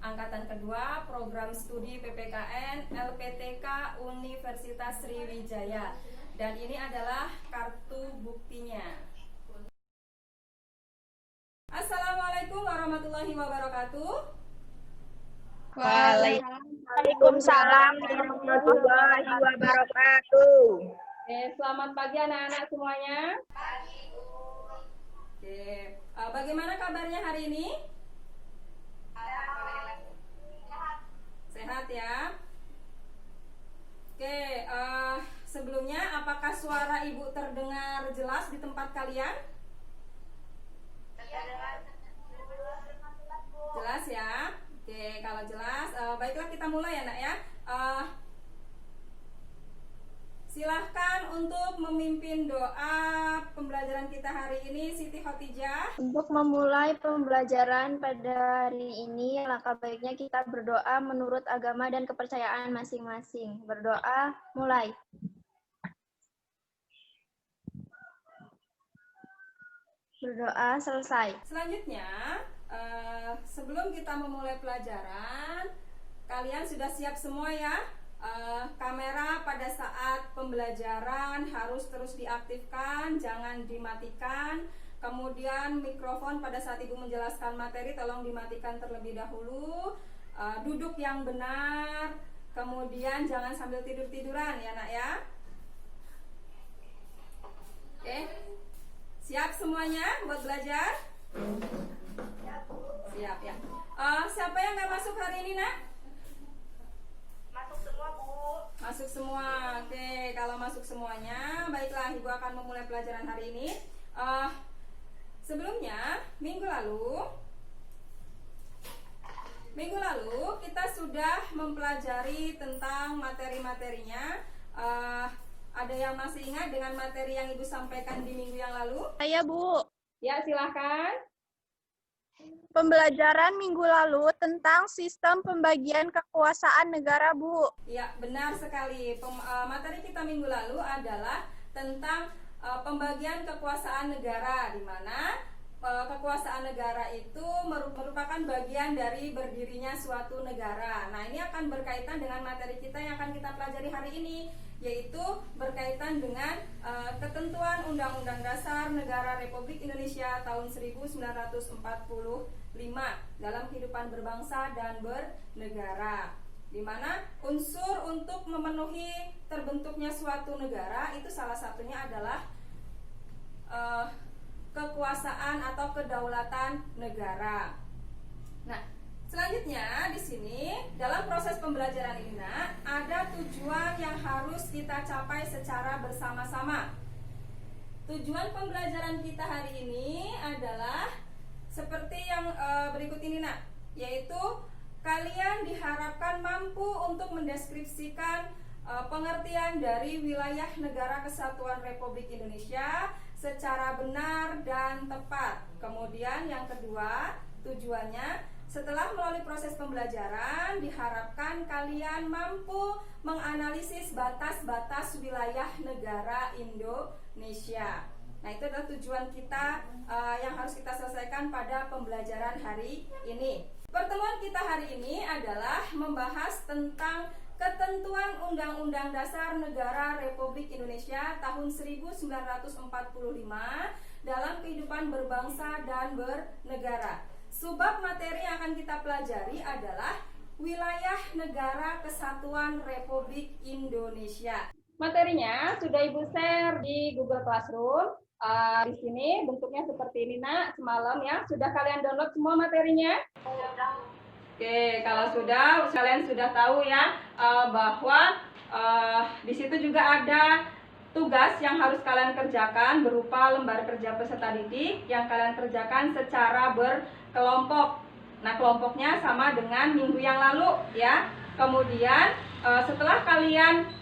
angkatan kedua program studi PPKN LPTK Universitas Sriwijaya. Dan ini adalah kartu buktinya. Assalamualaikum warahmatullahi wabarakatuh. Waalaikumsalam warahmatullahi wabarakatuh. Oke, selamat pagi anak-anak semuanya. Oke, bagaimana kabarnya hari ini? Sehat ya. Oke, sebelumnya apakah suara ibu terdengar jelas di tempat kalian? Jelas ya. Oke, kalau jelas, baiklah kita mulai ya nak ya. Silahkan untuk memimpin doa pembelajaran kita hari ini, Siti Khotijah. Untuk memulai pembelajaran pada hari ini, langkah baiknya kita berdoa menurut agama dan kepercayaan masing-masing. Berdoa, mulai. Berdoa, selesai. Selanjutnya, sebelum kita memulai pelajaran, kalian sudah siap semua ya? Kamera pada saat pembelajaran harus terus diaktifkan, jangan dimatikan. Kemudian mikrofon pada saat ibu menjelaskan materi tolong dimatikan terlebih dahulu. Duduk yang benar. Kemudian jangan sambil tidur-tiduran ya nak ya. Oke, siap semuanya buat belajar? Siap ya. Siapa yang nggak masuk hari ini nak? Masuk semua. Oke, kalau masuk semuanya, baiklah ibu akan memulai pelajaran hari ini. Sebelumnya, minggu lalu kita sudah mempelajari tentang materi-materinya. Ada yang masih ingat dengan materi yang ibu sampaikan di minggu yang lalu? Saya, Bu. Ya, silahkan. Pembelajaran minggu lalu tentang sistem pembagian kekuasaan negara, Bu. Ya, benar sekali. Materi kita minggu lalu adalah tentang pembagian kekuasaan negara, di mana kekuasaan negara itu merupakan bagian dari berdirinya suatu negara. Nah, ini akan berkaitan dengan materi kita yang akan kita pelajari hari ini, yaitu berkaitan dengan ketentuan Undang-Undang Dasar Negara Republik Indonesia tahun 1945 dalam kehidupan berbangsa dan bernegara, di mana unsur untuk memenuhi terbentuknya suatu negara itu salah satunya adalah kekuasaan atau kedaulatan negara. Nah, selanjutnya di sini dalam proses pembelajaran ini nak, ada tujuan yang harus kita capai secara bersama-sama. Tujuan pembelajaran kita hari ini adalah seperti yang berikut ini nak, yaitu kalian diharapkan mampu untuk mendeskripsikan pengertian dari wilayah Negara Kesatuan Republik Indonesia secara benar dan tepat. Kemudian yang kedua, tujuannya setelah melalui proses pembelajaran diharapkan kalian mampu menganalisis batas-batas wilayah negara Indonesia. Nah, itu adalah tujuan kita yang harus kita selesaikan pada pembelajaran hari ini. Pertemuan kita hari ini adalah membahas tentang ketentuan Undang-Undang Dasar Negara Republik Indonesia tahun 1945 dalam kehidupan berbangsa dan bernegara. Subbab materi yang akan kita pelajari adalah wilayah Negara Kesatuan Republik Indonesia. Materinya sudah ibu share di Google Classroom. Di sini bentuknya seperti ini nak, semalam ya. Sudah kalian download semua materinya? Oke, kalau sudah, kalian sudah tahu ya bahwa di situ juga ada tugas yang harus kalian kerjakan berupa lembar kerja peserta didik yang kalian kerjakan secara berkelompok. Nah, kelompoknya sama dengan minggu yang lalu ya. Kemudian setelah kalian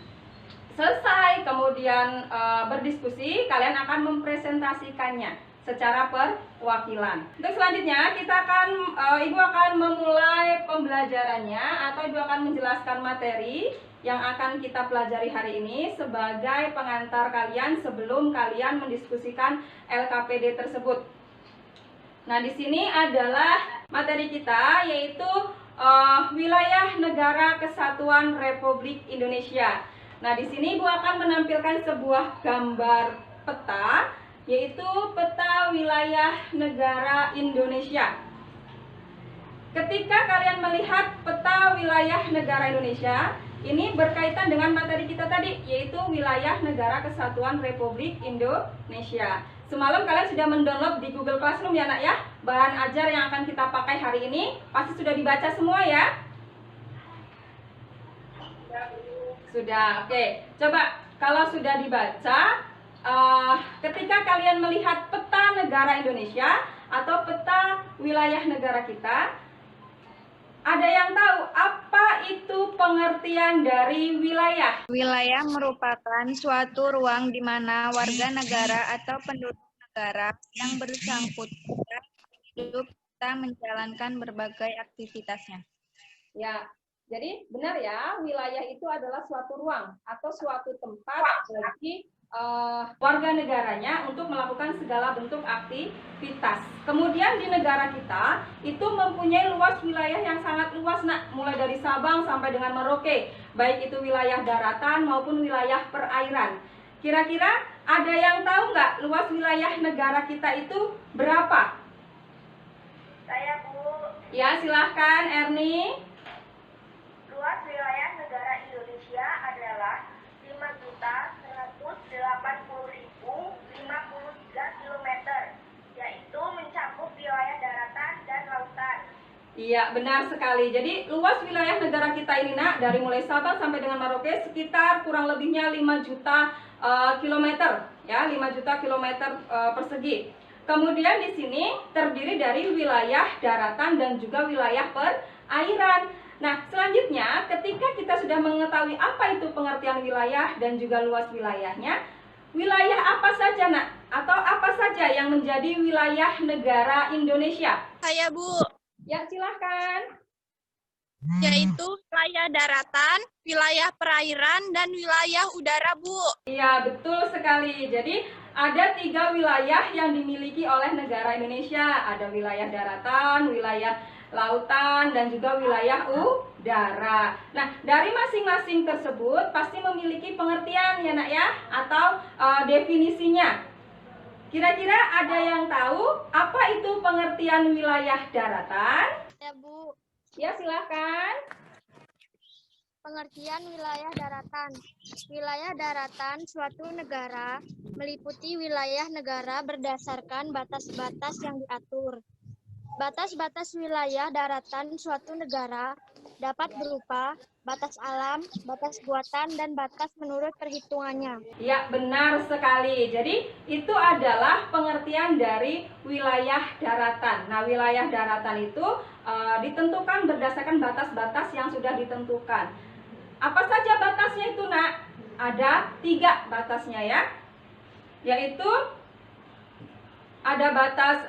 selesai kemudian berdiskusi, kalian akan mempresentasikannya secara perwakilan. Untuk selanjutnya ibu akan memulai pembelajarannya atau ibu akan menjelaskan materi yang akan kita pelajari hari ini sebagai pengantar kalian sebelum kalian mendiskusikan LKPD tersebut. Nah, di sini adalah materi kita, yaitu wilayah negara kesatuan Republik Indonesia. Nah, di sini Ibu akan menampilkan sebuah gambar peta, yaitu peta wilayah negara Indonesia. Ketika kalian melihat peta wilayah negara Indonesia, ini berkaitan dengan materi kita tadi, yaitu wilayah negara kesatuan Republik Indonesia. Semalam kalian sudah mendownload di Google Classroom ya nak ya, bahan ajar yang akan kita pakai hari ini. Pasti sudah dibaca semua ya? Sudah, oke. Coba kalau sudah dibaca, ketika kalian melihat peta negara Indonesia atau peta wilayah negara kita, ada yang tahu apa itu pengertian dari wilayah? Wilayah merupakan suatu ruang di mana warga negara atau penduduk negara yang bersangkutan hidup serta menjalankan berbagai aktivitasnya. Ya, jadi benar ya, wilayah itu adalah suatu ruang atau suatu tempat bagi warga negaranya untuk melakukan segala bentuk aktivitas. Kemudian di negara kita itu mempunyai luas wilayah yang sangat luas nak, mulai dari Sabang sampai dengan Merauke, baik itu wilayah daratan maupun wilayah perairan. Kira-kira ada yang tahu nggak luas wilayah negara kita itu berapa? Saya Bu. Ya, silahkan Erni. Luas wilayah negara Indonesia adalah 5.180.053 km, yaitu mencakup wilayah daratan dan lautan. Iya, benar sekali. Jadi luas wilayah negara kita ini nak, dari mulai Sabang sampai dengan Merauke sekitar kurang lebihnya 5 juta kilometer, ya, 5 juta kilometer persegi. Kemudian di sini terdiri dari wilayah daratan dan juga wilayah perairan. Nah, selanjutnya ketika kita sudah mengetahui apa itu pengertian wilayah dan juga luas wilayahnya, wilayah apa saja nak? Atau apa saja yang menjadi wilayah negara Indonesia? Saya Bu, Ya, silahkan. yaitu wilayah daratan, wilayah perairan, dan wilayah udara Bu. Iya, betul sekali. Jadi ada 3 wilayah yang dimiliki oleh negara Indonesia. Ada wilayah daratan, wilayah lautan, dan juga wilayah udara. Nah, dari masing-masing tersebut pasti memiliki pengertian ya nak ya, atau definisinya. Kira-kira ada yang tahu apa itu pengertian wilayah daratan? Ya Bu, Ya, silahkan. pengertian wilayah daratan. Wilayah daratan suatu negara meliputi wilayah negara berdasarkan batas-batas yang diatur. Batas-batas wilayah daratan suatu negara dapat berupa batas alam, batas buatan, dan batas menurut perhitungannya. Ya, benar sekali. Jadi, itu adalah pengertian dari wilayah daratan. Nah, wilayah daratan itu ditentukan berdasarkan batas-batas yang sudah ditentukan. Apa saja batasnya itu, nak? Ada 3 batasnya ya. Yaitu ada batas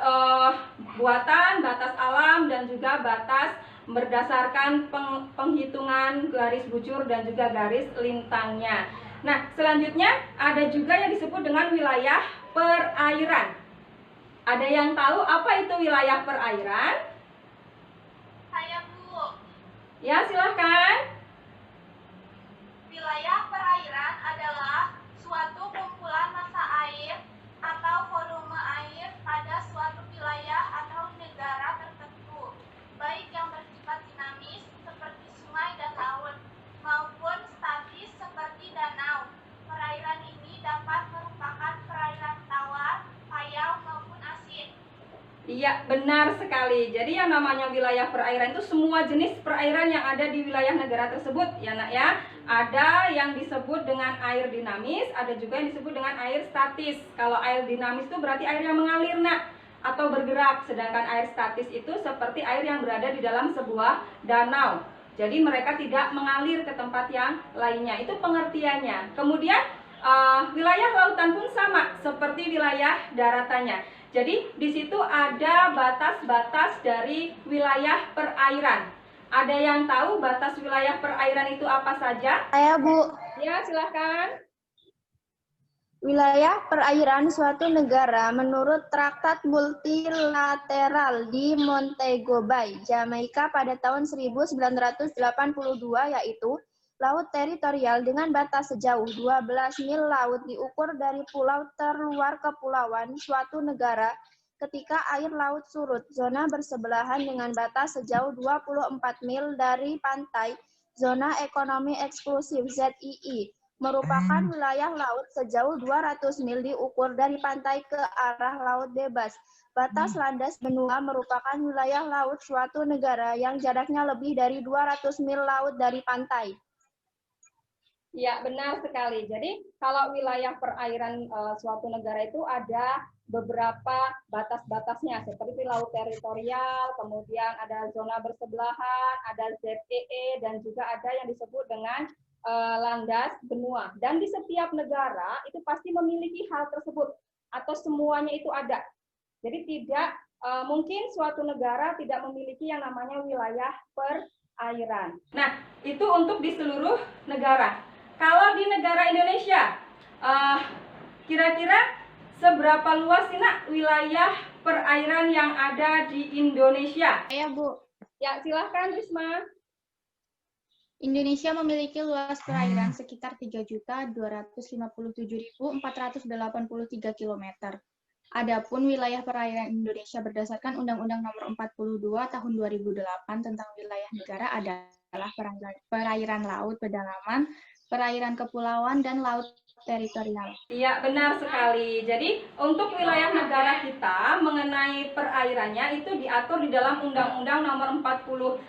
buatan, batas alam, dan juga batas berdasarkan penghitungan garis bujur dan juga garis lintangnya. Nah, selanjutnya ada juga yang disebut dengan wilayah perairan. Ada yang tahu apa itu wilayah perairan? Saya Bu. Ya, silahkan. Wilayah perairan adalah suatu kumpulan massa air atau volume air pada suatu wilayah atau negara tertentu, baik yang bersifat dinamis seperti sungai dan laut, maupun statis seperti danau. Perairan ini dapat merupakan perairan tawar, payau, maupun asin. Iya, benar sekali. Jadi yang namanya wilayah perairan itu semua jenis perairan yang ada di wilayah negara tersebut, ya nak ya. Ada yang disebut dengan air dinamis, ada juga yang disebut dengan air statis. Kalau air dinamis itu berarti air yang mengalir nak, atau bergerak. Sedangkan air statis itu seperti air yang berada di dalam sebuah danau. Jadi mereka tidak mengalir ke tempat yang lainnya. Itu pengertiannya. Kemudian wilayah lautan pun sama seperti wilayah daratannya. Jadi di situ ada batas-batas dari wilayah perairan. Ada yang tahu batas wilayah perairan itu apa saja? Saya Bu, Ya, silahkan. Wilayah perairan suatu negara menurut Traktat Multilateral di Montego Bay, Jamaika pada tahun 1982 yaitu laut teritorial dengan batas sejauh 12 mil laut diukur dari pulau terluar kepulauan suatu negara ketika air laut surut. Zona bersebelahan dengan batas sejauh 24 mil dari pantai, zona ekonomi eksklusif ZII, merupakan wilayah laut sejauh 200 mil diukur dari pantai ke arah laut bebas. Batas landas benua merupakan wilayah laut suatu negara yang jaraknya lebih dari 200 mil laut dari pantai. Ya, benar sekali. Jadi, kalau wilayah perairan suatu negara itu ada beberapa batas-batasnya, seperti laut teritorial, kemudian ada zona bersebelahan, ada ZEE, dan juga ada yang disebut dengan landas benua. Dan di setiap negara itu pasti memiliki hal tersebut, atau semuanya itu ada. Jadi, tidak mungkin suatu negara tidak memiliki yang namanya wilayah perairan. Nah, itu untuk di seluruh negara. Kalau di negara Indonesia, kira-kira seberapa luas sih Nak wilayah perairan yang ada di Indonesia? Ya, Bu. Ya, silahkan Risma. Indonesia memiliki luas perairan sekitar 3.257.483 km. Adapun wilayah perairan Indonesia berdasarkan Undang-Undang Nomor 42 Tahun 2008 tentang wilayah negara adalah perairan laut pedalaman, perairan kepulauan, dan laut teritorial. Iya, benar sekali. Jadi, untuk wilayah negara kita mengenai perairannya itu diatur di dalam Undang-Undang Nomor 43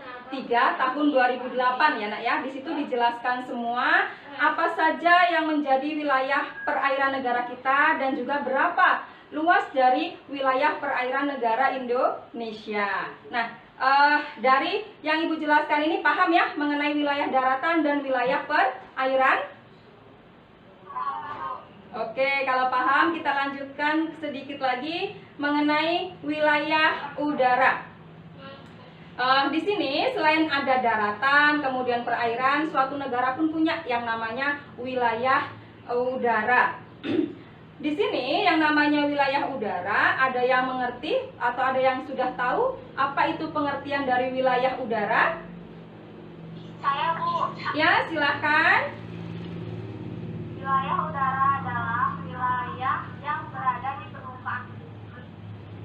Tahun 2008 ya, Nak ya. Di situ dijelaskan semua apa saja yang menjadi wilayah perairan negara kita dan juga berapa luas dari wilayah perairan negara Indonesia. Nah, dari yang Ibu jelaskan ini paham ya mengenai wilayah daratan dan wilayah perairan? Oke, kalau paham kita lanjutkan sedikit lagi mengenai wilayah udara. Di sini selain ada daratan, kemudian perairan, suatu negara pun punya yang namanya wilayah udara. Di sini yang namanya wilayah udara, ada yang mengerti atau ada yang sudah tahu apa itu pengertian dari wilayah udara? Saya, Bu. Ya, silahkan. Wilayah udara adalah wilayah yang berada di permukaan bumi,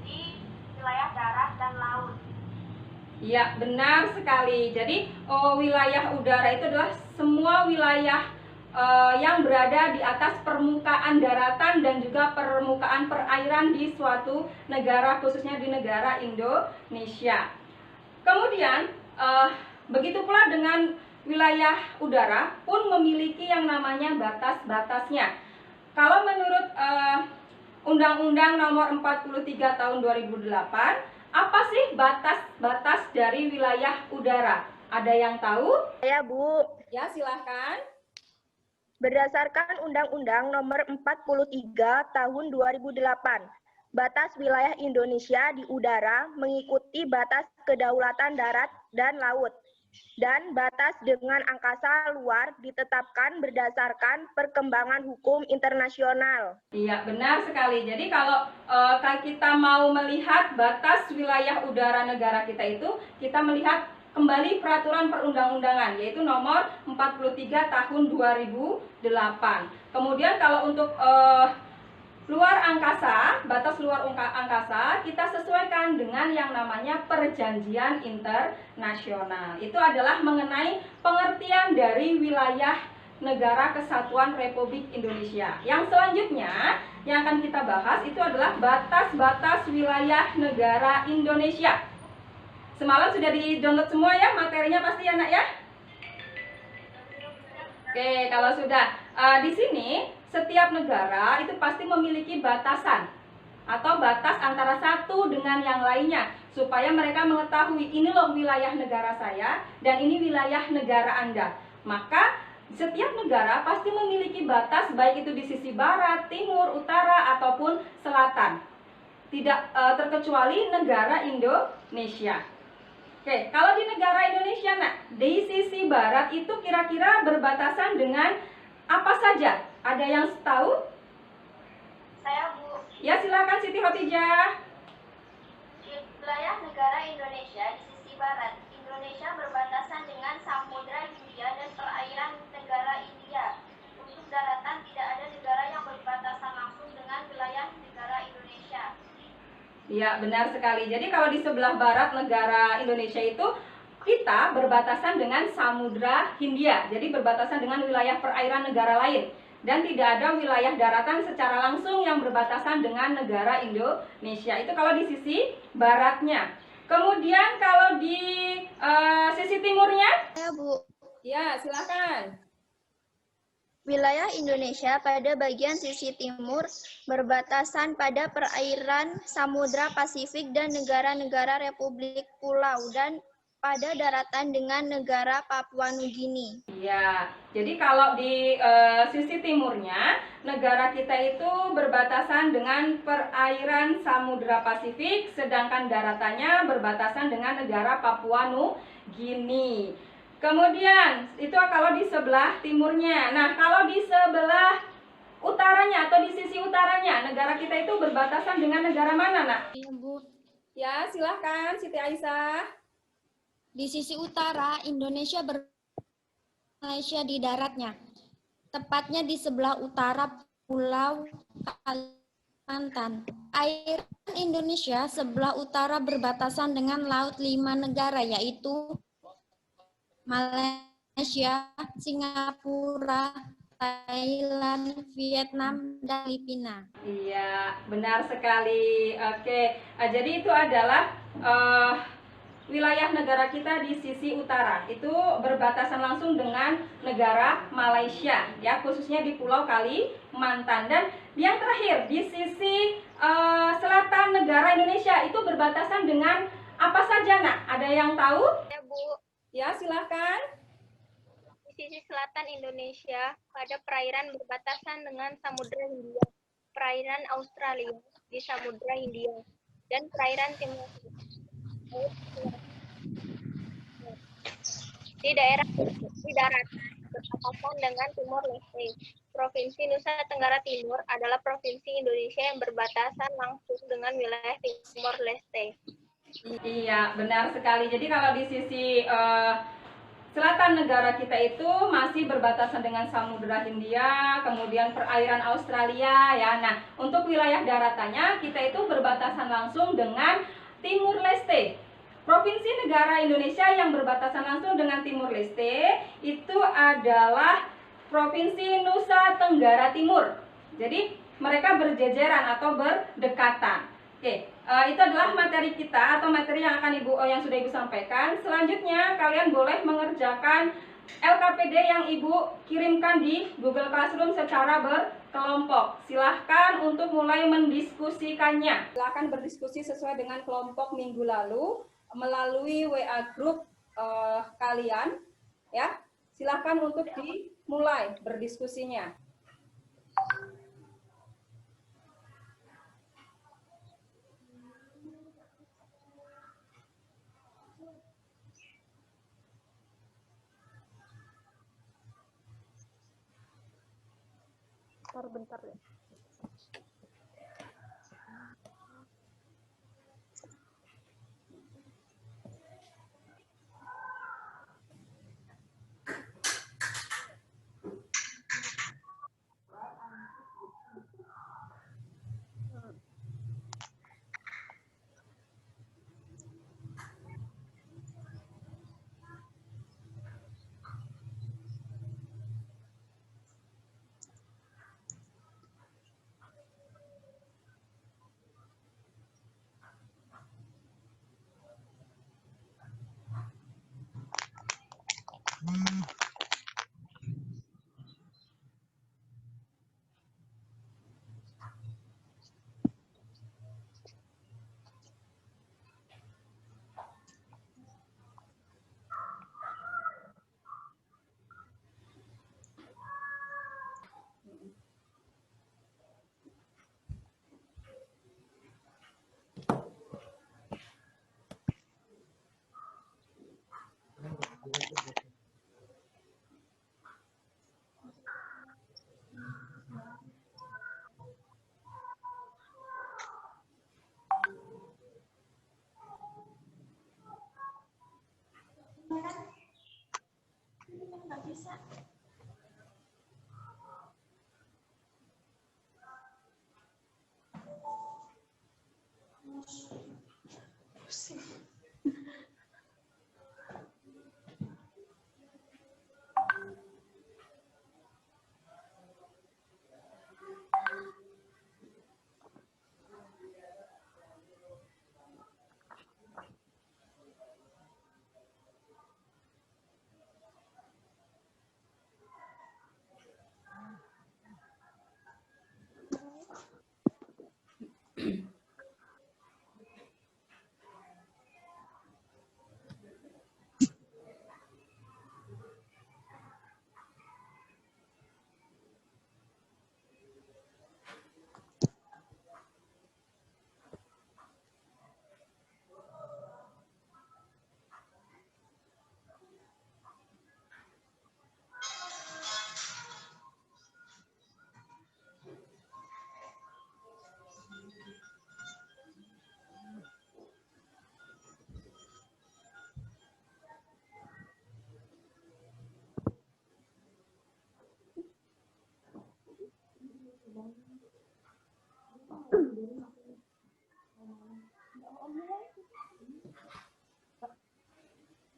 di wilayah darat dan laut. Ya, benar sekali. Jadi, wilayah udara itu adalah semua wilayah yang berada di atas permukaan daratan dan juga permukaan perairan di suatu negara, khususnya di negara Indonesia. Kemudian, begitu pula dengan wilayah udara pun memiliki yang namanya batas-batasnya. Kalau menurut Undang-Undang Nomor 43 Tahun 2008, apa sih batas-batas dari wilayah udara? Ada yang tahu? Ya, Bu. Ya, silahkan. Berdasarkan Undang-Undang Nomor 43 Tahun 2008, batas wilayah Indonesia di udara mengikuti batas kedaulatan darat dan laut, dan batas dengan angkasa luar ditetapkan berdasarkan perkembangan hukum internasional. Iya, benar sekali. Jadi kalau kita mau melihat batas wilayah udara negara kita itu, kita melihat kembali peraturan perundang-undangan, yaitu nomor 43 tahun 2008. Kemudian kalau untuk luar angkasa, batas luar angkasa, kita sesuaikan dengan yang namanya perjanjian internasional. Itu adalah mengenai pengertian dari wilayah negara kesatuan Republik Indonesia. Yang selanjutnya yang akan kita bahas itu adalah batas-batas wilayah negara Indonesia. Semalam sudah di-download semua ya materinya pasti ya, Nak ya? Oke, kalau sudah di sini setiap negara itu pasti memiliki batasan atau batas antara satu dengan yang lainnya supaya mereka mengetahui ini loh wilayah negara saya dan ini wilayah negara Anda. Maka setiap negara pasti memiliki batas baik itu di sisi barat, timur, utara ataupun selatan. Tidak terkecuali negara Indonesia. Oke, kalau di negara Indonesia, Nak, di sisi barat itu kira-kira berbatasan dengan apa saja? Ada yang tahu? Ya, silakan Siti Khotijah. Wilayah negara Indonesia di sisi barat. Indonesia berbatasan dengan Samudra Hindia dan perairan negara India. Untuk daratan tidak ada negara yang berbatasan langsung dengan wilayah negara Indonesia. Ya, benar sekali. Jadi kalau di sebelah barat negara Indonesia itu kita berbatasan dengan Samudra Hindia. Jadi berbatasan dengan wilayah perairan negara lain. Dan tidak ada wilayah daratan secara langsung yang berbatasan dengan negara Indonesia. Itu kalau di sisi baratnya. Kemudian kalau di sisi timurnya? Ya, Bu. Ya, silakan. Wilayah Indonesia pada bagian sisi timur berbatasan pada perairan Samudra Pasifik dan negara-negara Republik Pulau dan pada daratan dengan negara Papua Nugini. Ya, jadi kalau di sisi timurnya, negara kita itu berbatasan dengan perairan Samudra Pasifik, sedangkan daratannya berbatasan dengan negara Papua Nugini. Kemudian, itu kalau di sebelah timurnya. Nah, kalau di sebelah utaranya atau di sisi utaranya, negara kita itu berbatasan dengan negara mana, Nak? Iya, Bu. Ya, silahkan Siti Aisyah. Di sisi utara, Indonesia Malaysia di daratnya. Tepatnya di sebelah utara Pulau Kalimantan. Air Indonesia sebelah utara berbatasan dengan laut 5 negara, yaitu Malaysia, Singapura, Thailand, Vietnam, dan Filipina. Iya, benar sekali. Oke, jadi itu adalah wilayah negara kita di sisi utara. Itu berbatasan langsung dengan negara Malaysia, ya, khususnya di Pulau Kalimantan. Dan yang terakhir di sisi selatan negara Indonesia itu berbatasan dengan apa saja, Nak? Ada yang tahu? Ya, Bu. Ya, silakan. Di sisi selatan Indonesia, pada perairan berbatasan dengan Samudra Hindia, perairan Australia di Samudra Hindia, dan perairan Timur di daratan berbatasan dengan Timor Leste. Provinsi Nusa Tenggara Timur adalah provinsi Indonesia yang berbatasan langsung dengan wilayah Timor Leste. Iya, benar sekali. Jadi kalau di sisi selatan negara kita itu masih berbatasan dengan Samudra Hindia, kemudian perairan Australia, ya. Nah, untuk wilayah daratannya kita itu berbatasan langsung dengan Timur Leste. Provinsi negara Indonesia yang berbatasan langsung dengan Timur Leste itu adalah Provinsi Nusa Tenggara Timur. Jadi mereka berjejeran atau berdekatan. Oke, itu adalah materi kita atau materi yang akan yang sudah Ibu sampaikan. Selanjutnya kalian boleh mengerjakan LKPD yang Ibu kirimkan di Google Classroom secara berkelompok. Silahkan untuk mulai mendiskusikannya. Silahkan berdiskusi sesuai dengan kelompok minggu lalu melalui WA group kalian, ya. Silahkan untuk dimulai berdiskusinya. Bentar ya.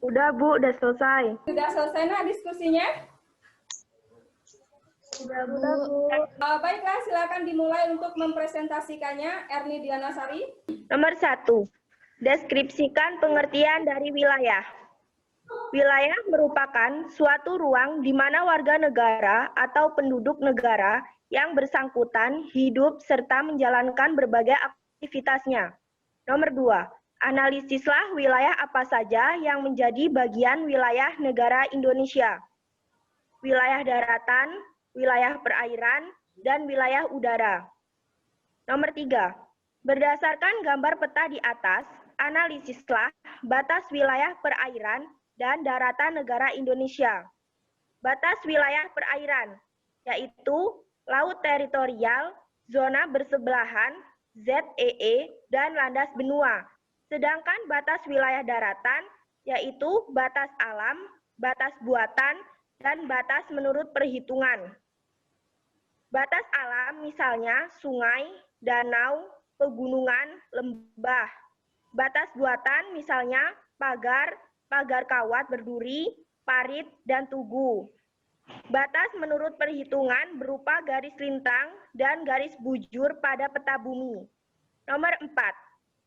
Udah Bu, udah selesai. Sudah selesai nah diskusinya? Udah Bu. Baiklah, silakan dimulai untuk mempresentasikannya, Erni Dianasari. Nomor 1. Deskripsikan pengertian dari wilayah. Wilayah merupakan suatu ruang di mana warga negara atau penduduk negara yang bersangkutan hidup serta menjalankan berbagai aktivitasnya. Nomor 2. Analisislah wilayah apa saja yang menjadi bagian wilayah negara Indonesia. Wilayah daratan, wilayah perairan, dan wilayah udara. Nomor 3. Berdasarkan gambar peta di atas, analisislah batas wilayah perairan dan daratan negara Indonesia. Batas wilayah perairan, yaitu laut teritorial, zona bersebelahan, ZEE, dan landas benua. Sedangkan batas wilayah daratan, yaitu batas alam, batas buatan, dan batas menurut perhitungan. Batas alam misalnya sungai, danau, pegunungan, lembah. Batas buatan misalnya pagar, pagar kawat berduri, parit, dan tugu. Batas menurut perhitungan berupa garis lintang dan garis bujur pada peta bumi. Nomor 4.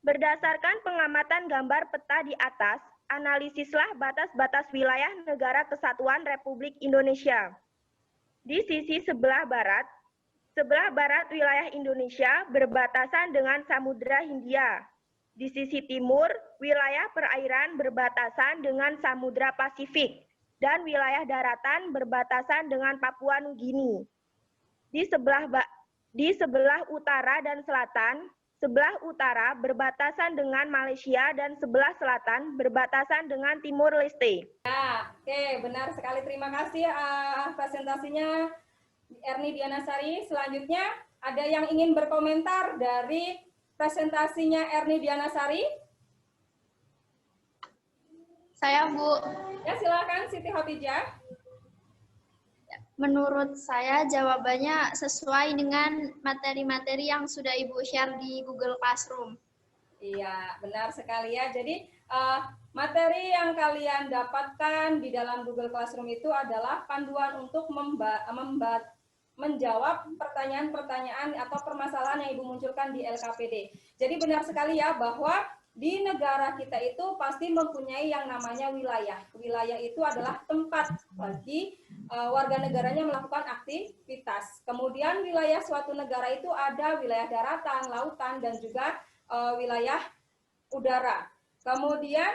Berdasarkan pengamatan gambar peta di atas, analisislah batas-batas wilayah Negara Kesatuan Republik Indonesia. Di sisi sebelah barat wilayah Indonesia berbatasan dengan Samudra Hindia. Di sisi timur, wilayah perairan berbatasan dengan Samudra Pasifik, dan wilayah daratan berbatasan dengan Papua Nugini. Di sebelah utara dan selatan, sebelah utara berbatasan dengan Malaysia dan sebelah selatan berbatasan dengan Timur Leste. Ya, oke, benar sekali. Terima kasih presentasinya Erni Dianasari. Selanjutnya, ada yang ingin berkomentar dari presentasinya Erni Dianasari? Saya, Bu. Ya, silakan Siti Khadijah. Menurut saya jawabannya sesuai dengan materi-materi yang sudah Ibu share di Google Classroom. Iya, benar sekali ya. Jadi materi yang kalian dapatkan di dalam Google Classroom itu adalah panduan untuk menjawab pertanyaan-pertanyaan atau permasalahan yang Ibu munculkan di LKPD. Jadi benar sekali ya bahwa di negara kita itu pasti mempunyai yang namanya wilayah. Wilayah itu adalah tempat bagi warga negaranya melakukan aktivitas. Kemudian wilayah suatu negara itu ada wilayah daratan, lautan, dan juga wilayah udara. Kemudian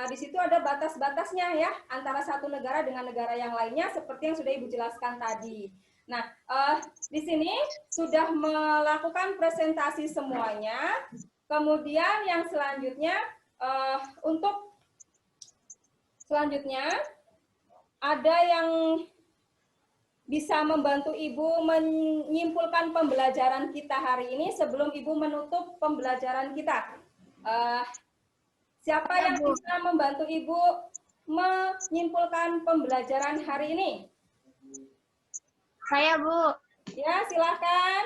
di situ ada batas-batasnya ya antara satu negara dengan negara yang lainnya seperti yang sudah Ibu jelaskan tadi. Nah, di sini sudah melakukan presentasi semuanya. Kemudian yang selanjutnya untuk selanjutnya ada yang bisa membantu Ibu menyimpulkan pembelajaran kita hari ini sebelum Ibu menutup pembelajaran kita. Siapa yang bisa membantu Ibu menyimpulkan pembelajaran hari ini? Saya, Bu. Ya, silahkan.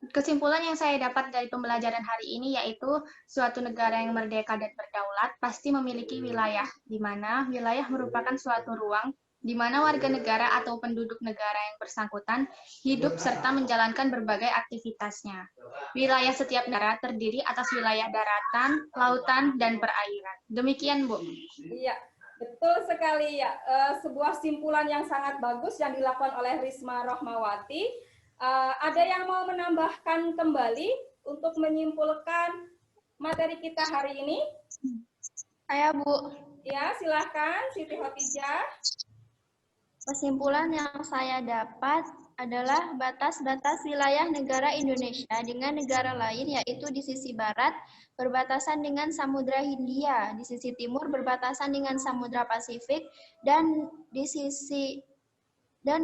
Kesimpulan yang saya dapat dari pembelajaran hari ini yaitu suatu negara yang merdeka dan berdaulat pasti memiliki wilayah, di mana wilayah merupakan suatu ruang di mana warga negara atau penduduk negara yang bersangkutan hidup serta menjalankan berbagai aktivitasnya. Wilayah setiap negara terdiri atas wilayah daratan, lautan, dan perairan. Demikian, Bu. Iya, betul sekali ya. Sebuah simpulan yang sangat bagus yang dilakukan oleh Risma Rohmawati. Ada yang mau menambahkan kembali untuk menyimpulkan materi kita hari ini? Saya, Bu. Ya, silahkan Siti Khotijah. Kesimpulan yang saya dapat adalah batas-batas wilayah negara Indonesia dengan negara lain, yaitu di sisi barat berbatasan dengan Samudra Hindia, di sisi timur berbatasan dengan Samudra Pasifik, dan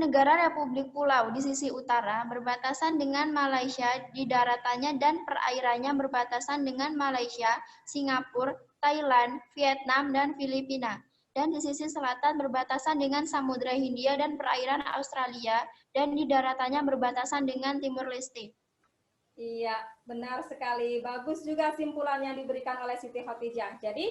negara Republik Pulau di sisi utara berbatasan dengan Malaysia di daratannya dan perairannya berbatasan dengan Malaysia, Singapura, Thailand, Vietnam, dan Filipina. Dan di sisi selatan berbatasan dengan Samudra Hindia dan perairan Australia, dan di daratannya berbatasan dengan Timur Leste. Iya, benar sekali. Bagus juga simpulan yang diberikan oleh Siti Khotijah. Jadi,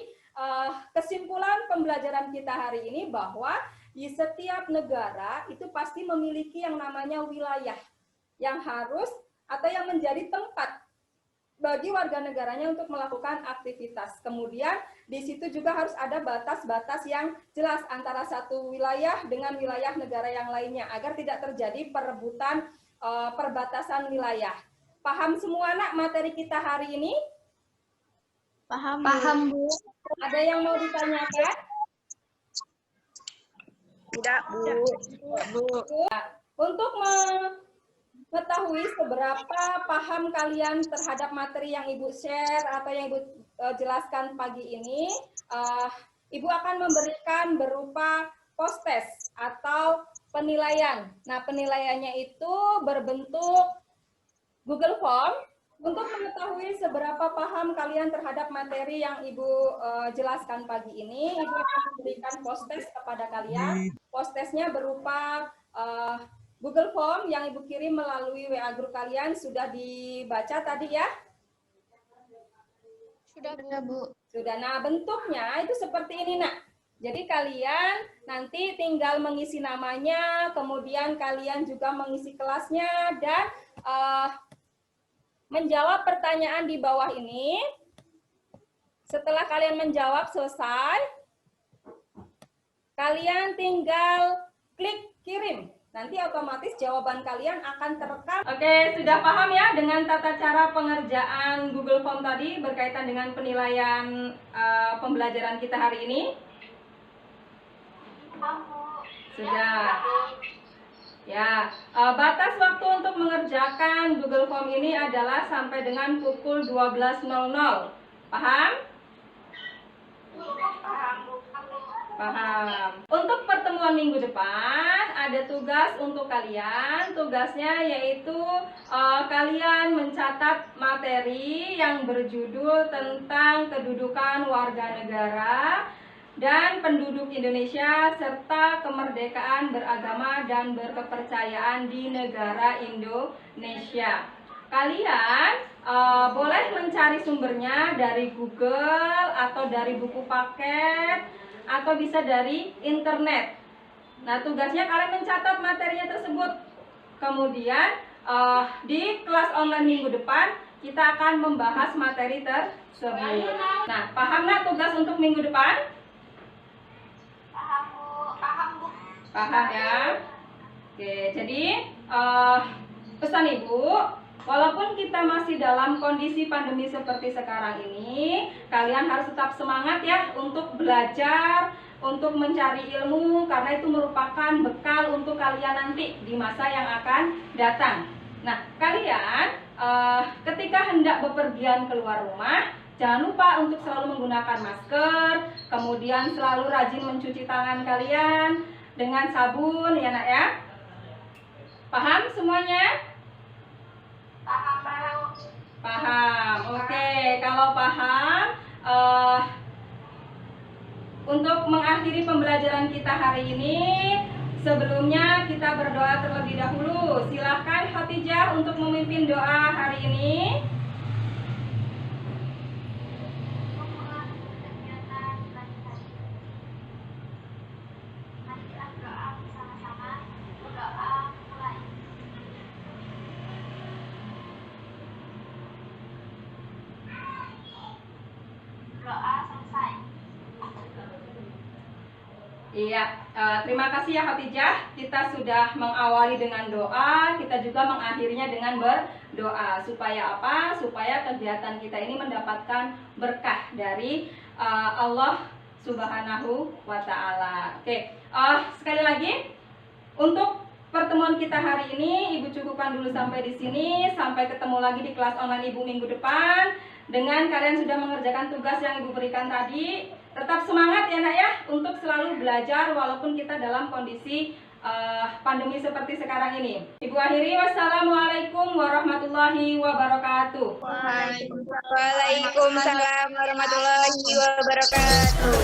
kesimpulan pembelajaran kita hari ini bahwa di setiap negara itu pasti memiliki yang namanya wilayah yang harus atau yang menjadi tempat bagi warga negaranya untuk melakukan aktivitas. Kemudian di situ juga harus ada batas-batas yang jelas antara satu wilayah dengan wilayah negara yang lainnya agar tidak terjadi perebutan perbatasan wilayah. Paham semua anak materi kita hari ini? Paham, Bu. Ada yang mau ditanyakan? Tidak, Bu. Untuk mengetahui seberapa paham kalian terhadap materi yang Ibu share atau yang Ibu jelaskan pagi ini, Ibu akan memberikan berupa post-test atau penilaian. Nah, penilaiannya itu berbentuk Google Form. Untuk mengetahui seberapa paham kalian terhadap materi yang Ibu jelaskan pagi ini, Ibu akan memberikan post-test kepada kalian. Post-testnya berupa Google Form yang Ibu kirim melalui WA group kalian. Sudah dibaca tadi ya? Sudah, Bu. Sudah. Nah, bentuknya itu seperti ini, Nak. Jadi kalian nanti tinggal mengisi namanya, kemudian kalian juga mengisi kelasnya, dan menjawab pertanyaan di bawah ini. Setelah kalian menjawab selesai, kalian tinggal klik kirim. Nanti otomatis jawaban kalian akan terekam. Oke, sudah paham ya dengan tata cara pengerjaan Google Form tadi berkaitan dengan penilaian pembelajaran kita hari ini? Sudah. Ya, batas waktu untuk mengerjakan Google Form ini adalah sampai dengan pukul 12.00. Paham? Paham. Untuk pertemuan minggu depan, ada tugas untuk kalian. Tugasnya yaitu kalian mencatat materi yang berjudul tentang kedudukan warga negara dan penduduk Indonesia serta kemerdekaan beragama dan berkepercayaan di negara Indonesia. Kalian boleh mencari sumbernya dari Google atau dari buku paket atau bisa dari internet. Nah, tugasnya kalian mencatat materinya tersebut. Kemudian di kelas online minggu depan kita akan membahas materi tersebut. Nah, paham nggak tugas untuk minggu depan? Paham ya? Oke, jadi pesan Ibu, walaupun kita masih dalam kondisi pandemi seperti sekarang ini, kalian harus tetap semangat ya untuk belajar, untuk mencari ilmu, karena itu merupakan bekal untuk kalian nanti di masa yang akan datang. Nah, kalian ketika hendak bepergian keluar rumah, jangan lupa untuk selalu menggunakan masker, kemudian selalu rajin mencuci tangan kalian dengan sabun ya Nak ya. Paham semuanya? Paham. Paham. Oke, kalau paham, untuk mengakhiri pembelajaran kita hari ini, sebelumnya kita berdoa terlebih dahulu. Silahkan Khadijah untuk memimpin doa hari ini. Doa selesai. Iya, terima kasih ya Khadijah. Kita sudah mengawali dengan doa, kita juga mengakhirinya dengan berdoa. Supaya apa? Supaya kegiatan kita ini mendapatkan berkah dari Allah Subhanahu wa Ta'ala. Oke, sekali lagi untuk pertemuan kita hari ini, Ibu cukupkan dulu sampai di sini. Sampai ketemu lagi di kelas online Ibu minggu depan. Dengan kalian sudah mengerjakan tugas yang Ibu berikan tadi, tetap semangat ya nak ya untuk selalu belajar walaupun kita dalam kondisi pandemi seperti sekarang ini. Ibu akhiri, wassalamualaikum warahmatullahi wabarakatuh. Waalaikumsalam warahmatullahi wabarakatuh.